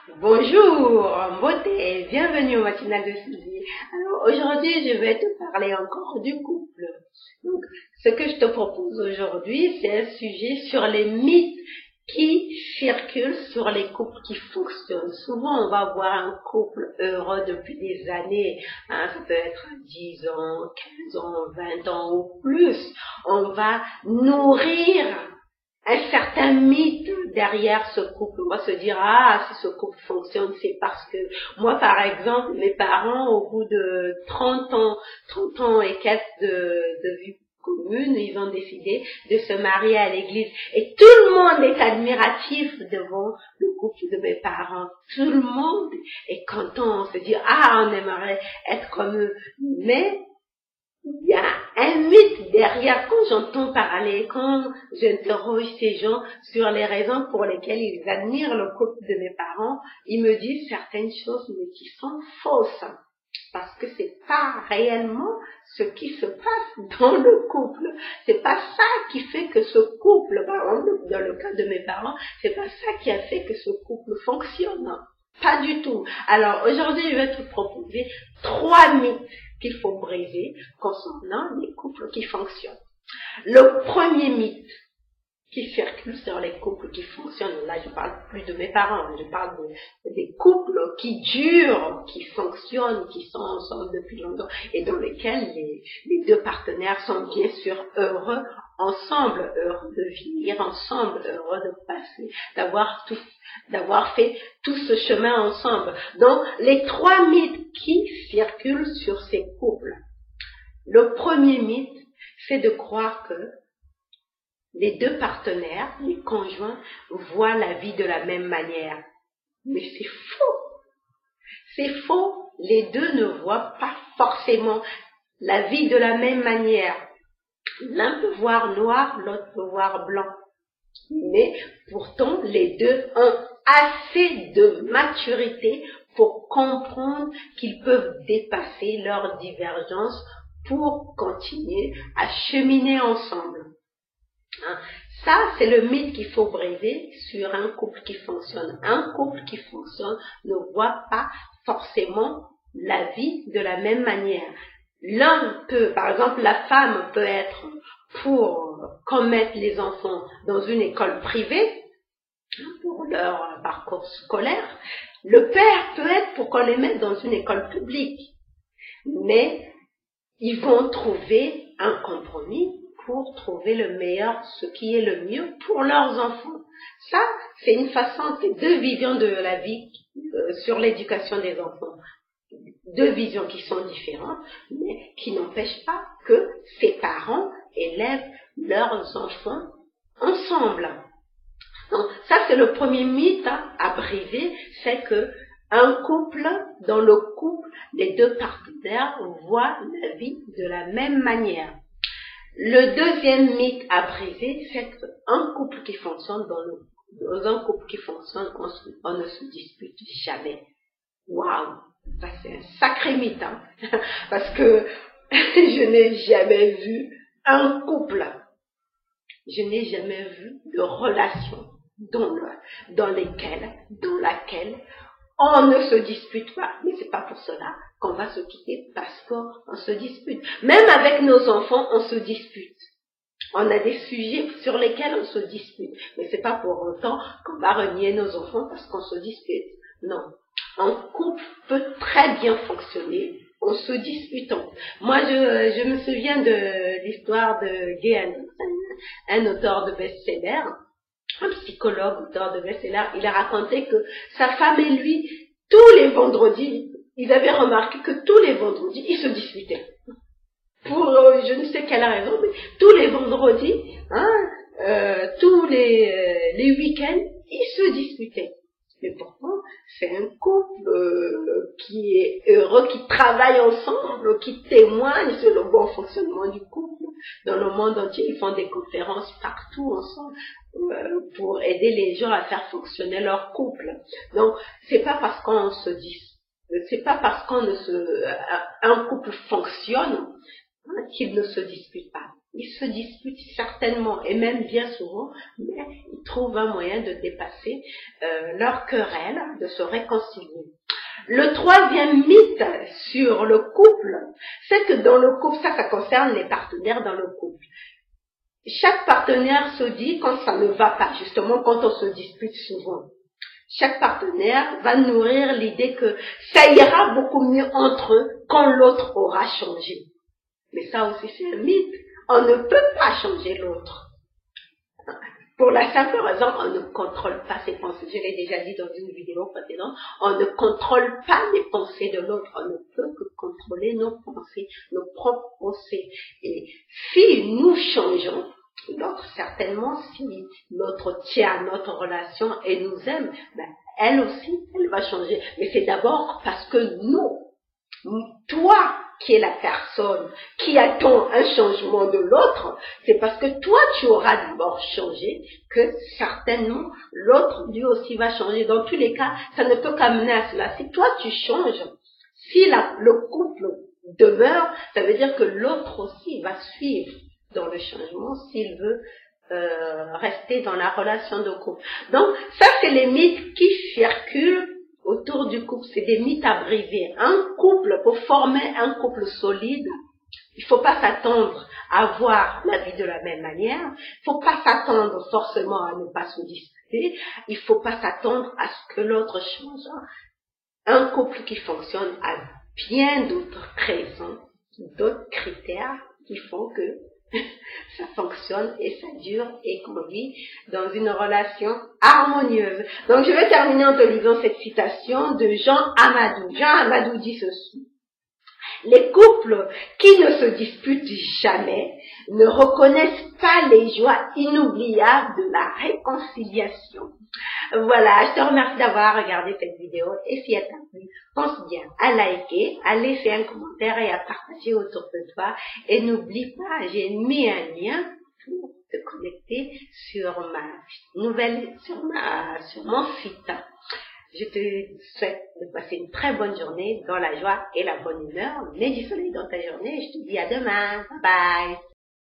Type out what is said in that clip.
Bonjour, beauté, bienvenue au matinal de Sylvie. Alors aujourd'hui, je vais te parler encore du couple. Donc, ce que je te propose aujourd'hui, c'est un sujet sur les mythes qui circulent sur les couples qui fonctionnent. Souvent, on va voir un couple heureux depuis des années, ça peut être 10 ans, 15 ans, 20 ans ou plus. On va nourrir un certain mythe derrière ce couple. On va se dire, si ce couple fonctionne, c'est parce que moi, par exemple, mes parents, au bout de 30 ans et quelques de vie commune, ils ont décidé de se marier à l'église. Et tout le monde est admiratif devant le couple de mes parents. Tout le monde est content. On se dit, on aimerait être comme eux. Mais il y a un mythe derrière. Quand j'entends parler, quand j'interroge ces gens sur les raisons pour lesquelles ils admirent le couple de mes parents, ils me disent certaines choses mais qui sont fausses. Parce que c'est pas réellement ce qui se passe dans le couple. C'est pas ça qui fait que ce couple, par exemple, dans le cas de mes parents, c'est pas ça qui a fait que ce couple fonctionne. Pas du tout. Alors, aujourd'hui, je vais te proposer 3 mythes qu'il faut briser concernant les couples qui fonctionnent. Le premier mythe qui circule sur les couples qui fonctionnent, là je parle plus de mes parents, je parle des couples qui durent, qui fonctionnent, qui sont ensemble depuis longtemps et dans lesquels les deux partenaires sont bien sûr heureux ensemble, heureux de vivre ensemble, heureux de passer, d'avoir fait tout ce chemin ensemble. Donc les 3 mythes qui circulent sur ces couples. Le premier mythe, c'est de croire que les deux partenaires, les conjoints, voient la vie de la même manière. Mais c'est faux. C'est faux. Les deux ne voient pas forcément la vie de la même manière. L'un peut voir noir, l'autre peut voir blanc. Mais pourtant, les deux ont assez de maturité pour comprendre qu'ils peuvent dépasser leurs divergences pour continuer à cheminer ensemble. Ça, c'est le mythe qu'il faut briser sur un couple qui fonctionne. Un couple qui fonctionne ne voit pas forcément la vie de la même manière. L'un peut, par exemple, la femme peut être pour qu'on mette les enfants dans une école privée pour leur parcours scolaire. Le père peut être pour qu'on les mette dans une école publique. Mais ils vont trouver un compromis pour trouver le meilleur, ce qui est le mieux pour leurs enfants. Ça, c'est une façon, c'est 2 visions de la vie sur l'éducation des enfants. 2 visions qui sont différentes, mais qui n'empêchent pas que ces parents élèvent leurs enfants ensemble. Donc, ça, c'est le premier mythe à briser, c'est que dans le couple, les 2 partenaires voient la vie de la même manière. Le deuxième mythe à briser, c'est qu'un couple qui fonctionne, dans un couple qui fonctionne, on ne se dispute jamais. Waouh, ça c'est un sacré mythe, parce que je n'ai jamais vu un couple, je n'ai jamais vu de relation dans laquelle on ne se dispute pas. Mais c'est pas pour cela qu'on va se quitter parce qu'on se dispute. Même avec nos enfants, on se dispute. On a des sujets sur lesquels on se dispute. Mais c'est pas pour autant qu'on va renier nos enfants parce qu'on se dispute. Non. Un couple peut très bien fonctionner en se disputant. Moi, je me souviens de l'histoire de Gay Anderson, un auteur de best-seller, un psychologue, auteur de best-seller. Il a raconté que sa femme et lui, tous les vendredis, ils avaient remarqué que tous les vendredis, ils se disputaient. Pour je ne sais quelle raison, mais tous les vendredis, tous les week-ends, ils se disputaient. Mais pourtant, c'est un couple qui est heureux, qui travaille ensemble, qui témoigne sur le bon fonctionnement du couple. Dans le monde entier, ils font des conférences partout ensemble pour aider les gens à faire fonctionner leur couple. Donc, c'est pas parce qu'on se dit, c'est pas parce un couple fonctionne qu'il ne se dispute pas. Ils se disputent certainement, et même bien souvent, mais ils trouvent un moyen de dépasser leur querelle, de se réconcilier. Le troisième mythe sur le couple, c'est que dans le couple, ça concerne les partenaires dans le couple. Chaque partenaire se dit quand ça ne va pas, justement quand on se dispute souvent. Chaque partenaire va nourrir l'idée que ça ira beaucoup mieux entre eux quand l'autre aura changé. Mais ça aussi c'est un mythe. On ne peut pas changer l'autre. Pour la simple raison, on ne contrôle pas ses pensées. Je l'ai déjà dit dans une vidéo précédente, on ne contrôle pas les pensées de l'autre. On ne peut que contrôler nos pensées, nos propres pensées. Et si nous changeons, l'autre certainement, si l'autre tient à notre relation et nous aime, ben, elle aussi, elle va changer. Mais c'est d'abord parce que toi qui es la personne qui attend un changement de l'autre, c'est parce que toi tu auras d'abord changé que certainement l'autre lui aussi va changer. Dans tous les cas, ça ne peut qu'amener à cela. Si toi tu changes, si le couple demeure, ça veut dire que l'autre aussi va suivre dans le changement s'il veut rester dans la relation de couple. Donc ça c'est les mythes qui circulent autour du couple, c'est des mythes à briser. Un couple, pour former un couple solide, il ne faut pas s'attendre à voir la vie de la même manière, il ne faut pas s'attendre forcément à ne pas se disputer, il ne faut pas s'attendre à ce que l'autre change. Un couple qui fonctionne a bien d'autres raisons, d'autres critères qui font que ça fonctionne et ça dure et qu'on vit dans une relation harmonieuse. Donc je vais terminer en te lisant cette citation de Jean Amadou. Jean Amadou dit ceci: les couples qui ne se disputent jamais ne reconnaissent pas les joies inoubliables de la réconciliation. Voilà, je te remercie d'avoir regardé cette vidéo et si elle t'a plu, pense bien à liker, à laisser un commentaire et à partager autour de toi. Et n'oublie pas, j'ai mis un lien pour te connecter sur sur mon site. Je te souhaite de passer une très bonne journée dans la joie et la bonne humeur. Mets du soleil dans ta journée et je te dis à demain. Bye bye.